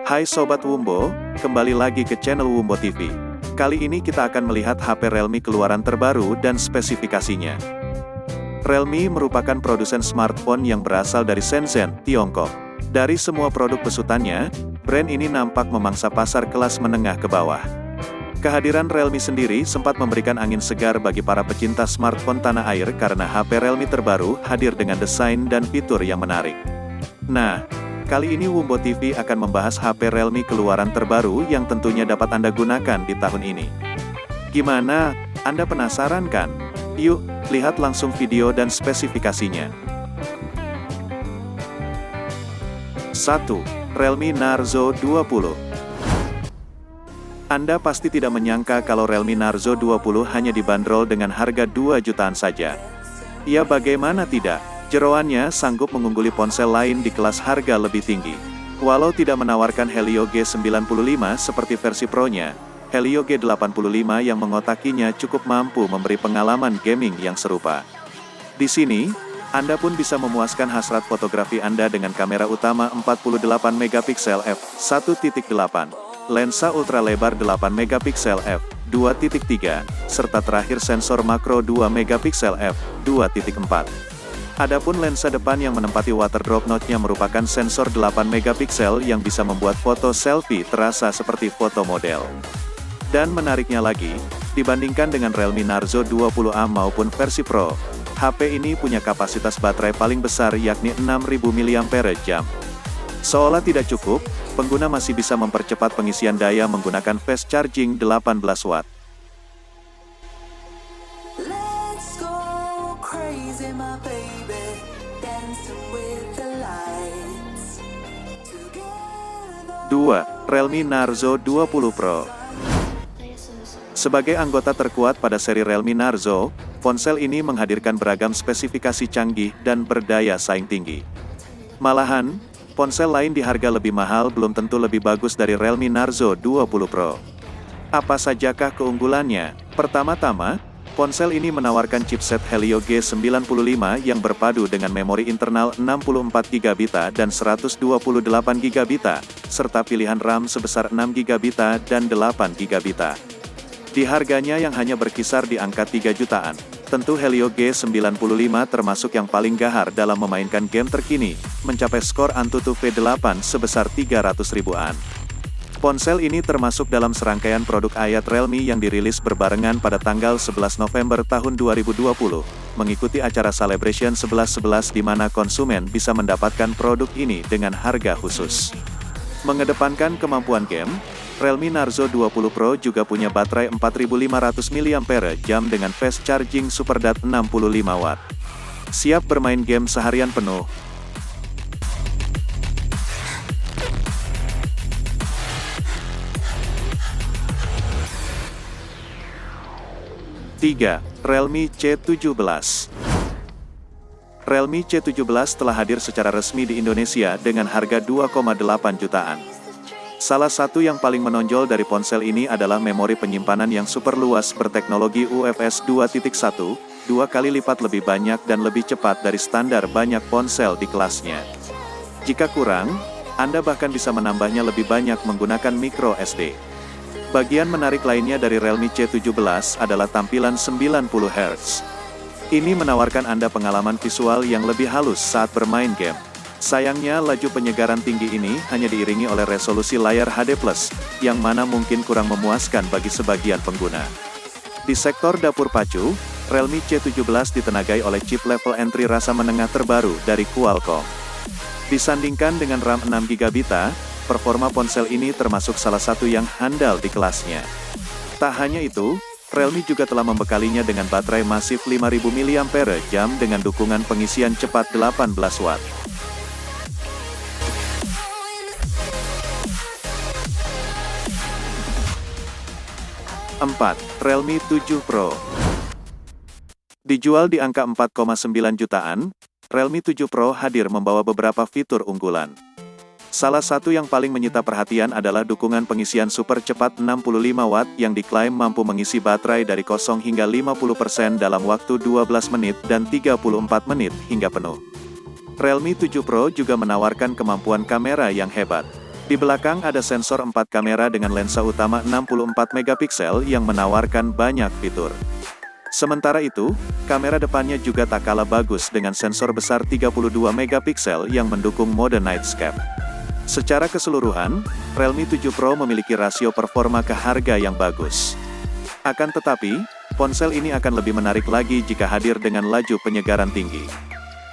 Hai Sobat Wumbo, kembali lagi ke channel Wumbo TV. Kali ini kita akan melihat HP Realme keluaran terbaru dan spesifikasinya. Realme merupakan produsen smartphone yang berasal dari Shenzhen, Tiongkok. Dari semua produk besutannya, brand ini nampak memangsa pasar kelas menengah ke bawah. Kehadiran Realme sendiri sempat memberikan angin segar bagi para pecinta smartphone tanah air karena HP Realme terbaru hadir dengan desain dan fitur yang menarik. Nah, kali ini Wumbo TV akan membahas HP Realme keluaran terbaru yang tentunya dapat Anda gunakan di tahun ini. Gimana? Anda penasaran kan? Yuk, lihat langsung video dan spesifikasinya. 1. Realme Narzo 20. Anda pasti tidak menyangka kalau Realme Narzo 20 hanya dibanderol dengan harga 2 jutaan saja. Ya bagaimana tidak? Jeroannya sanggup mengungguli ponsel lain di kelas harga lebih tinggi. Walau tidak menawarkan Helio G95 seperti versi Pro-nya, Helio G85 yang mengotakinya cukup mampu memberi pengalaman gaming yang serupa. Di sini, Anda pun bisa memuaskan hasrat fotografi Anda dengan kamera utama 48 megapiksel f1.8, lensa ultra lebar 8 megapiksel f2.3, serta terakhir sensor makro 2 megapiksel f2.4. Adapun lensa depan yang menempati water drop notch-nya merupakan sensor 8 megapiksel yang bisa membuat foto selfie terasa seperti foto model. Dan menariknya lagi, dibandingkan dengan Realme Narzo 20A maupun versi Pro, HP ini punya kapasitas baterai paling besar yakni 6000 mAh. Seolah tidak cukup, pengguna masih bisa mempercepat pengisian daya menggunakan fast charging 18 watt. 2. Realme Narzo 20 Pro. Sebagai anggota terkuat pada seri Realme Narzo, ponsel ini menghadirkan beragam spesifikasi canggih dan berdaya saing tinggi. Malahan, ponsel lain di harga lebih mahal belum tentu lebih bagus dari Realme Narzo 20 Pro. Apa sajakah keunggulannya? Pertama-tama, ponsel ini menawarkan chipset Helio G95 yang berpadu dengan memori internal 64GB dan 128GB, serta pilihan RAM sebesar 6GB dan 8GB. Di harganya yang hanya berkisar di angka 3 jutaan, tentu Helio G95 termasuk yang paling gahar dalam memainkan game terkini, mencapai skor Antutu V8 sebesar 300 ribuan. Ponsel ini termasuk dalam serangkaian produk Ayat Realme yang dirilis berbarengan pada tanggal 11 November tahun 2020, mengikuti acara Celebration 11/11 di mana konsumen bisa mendapatkan produk ini dengan harga khusus. Mengedepankan kemampuan game, Realme Narzo 20 Pro juga punya baterai 4500 mAh dengan fast charging SuperDAT 65 watt. Siap bermain game seharian penuh. 3. Realme C17. Realme C17 telah hadir secara resmi di Indonesia dengan harga 2,8 jutaan. Salah satu yang paling menonjol dari ponsel ini adalah memori penyimpanan yang super luas berteknologi UFS 2.1, 2 kali lipat lebih banyak dan lebih cepat dari standar banyak ponsel di kelasnya. Jika kurang, Anda bahkan bisa menambahnya lebih banyak menggunakan micro SD. Bagian menarik lainnya dari Realme C17 adalah tampilan 90Hz. Ini menawarkan Anda pengalaman visual yang lebih halus saat bermain game. Sayangnya laju penyegaran tinggi ini hanya diiringi oleh resolusi layar HD+, yang mana mungkin kurang memuaskan bagi sebagian pengguna. Di sektor dapur pacu, Realme C17 ditenagai oleh chip level entry rasa menengah terbaru dari Qualcomm. Disandingkan dengan RAM 6GB, performa ponsel ini termasuk salah satu yang handal di kelasnya. Tak hanya itu, Realme juga telah membekalinya dengan baterai masif 5000 mAh dengan dukungan pengisian cepat 18 watt. 4. Realme 7 Pro. Dijual di angka 4,9 jutaan, Realme 7 Pro hadir membawa beberapa fitur unggulan. Salah satu yang paling menyita perhatian adalah dukungan pengisian super cepat 65 watt yang diklaim mampu mengisi baterai dari kosong hingga 50% dalam waktu 12 menit dan 34 menit hingga penuh. Realme 7 Pro juga menawarkan kemampuan kamera yang hebat. Di belakang ada sensor 4 kamera dengan lensa utama 64 megapiksel yang menawarkan banyak fitur. Sementara itu, kamera depannya juga tak kalah bagus dengan sensor besar 32 megapiksel yang mendukung mode nightscape. Secara keseluruhan, Realme 7 Pro memiliki rasio performa ke harga yang bagus. Akan tetapi, ponsel ini akan lebih menarik lagi jika hadir dengan laju penyegaran tinggi.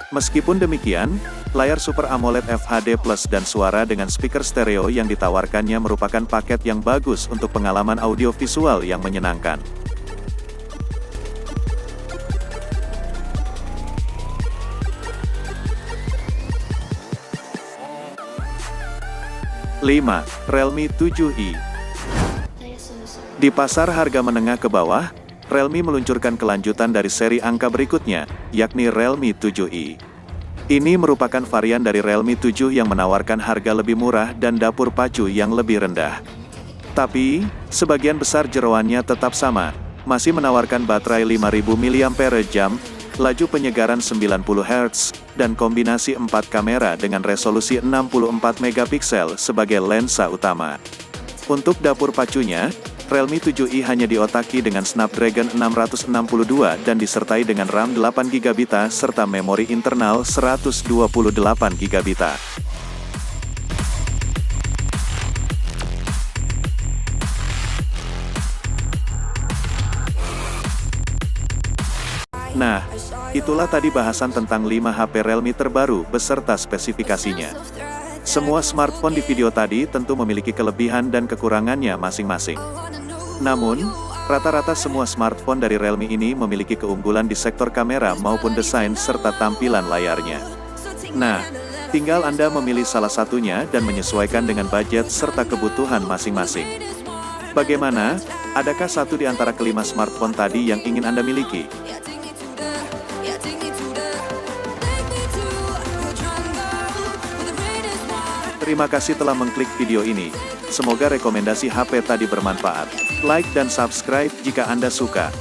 Meskipun demikian, layar Super AMOLED FHD Plus dan suara dengan speaker stereo yang ditawarkannya merupakan paket yang bagus untuk pengalaman audiovisual yang menyenangkan. 5. Realme 7i. Di pasar harga menengah ke bawah, Realme meluncurkan kelanjutan dari seri angka berikutnya, yakni Realme 7i. Ini merupakan varian dari Realme 7 yang menawarkan harga lebih murah dan dapur pacu yang lebih rendah. Tapi, sebagian besar jeroannya tetap sama, masih menawarkan baterai 5000 mAh, laju penyegaran 90 Hz, dan kombinasi 4 kamera dengan resolusi 64 megapiksel sebagai lensa utama. Untuk dapur pacunya, Realme 7i hanya diotaki dengan Snapdragon 662 dan disertai dengan RAM 8GB serta memori internal 128GB. Nah, itulah tadi bahasan tentang 5 HP Realme terbaru beserta spesifikasinya. Semua smartphone di video tadi tentu memiliki kelebihan dan kekurangannya masing-masing. Namun, rata-rata semua smartphone dari Realme ini memiliki keunggulan di sektor kamera maupun desain serta tampilan layarnya. Nah, tinggal Anda memilih salah satunya dan menyesuaikan dengan budget serta kebutuhan masing-masing. Bagaimana? Adakah satu di antara kelima smartphone tadi yang ingin Anda miliki? Terima kasih telah mengklik video ini. Semoga rekomendasi HP tadi bermanfaat. Like dan subscribe jika Anda suka.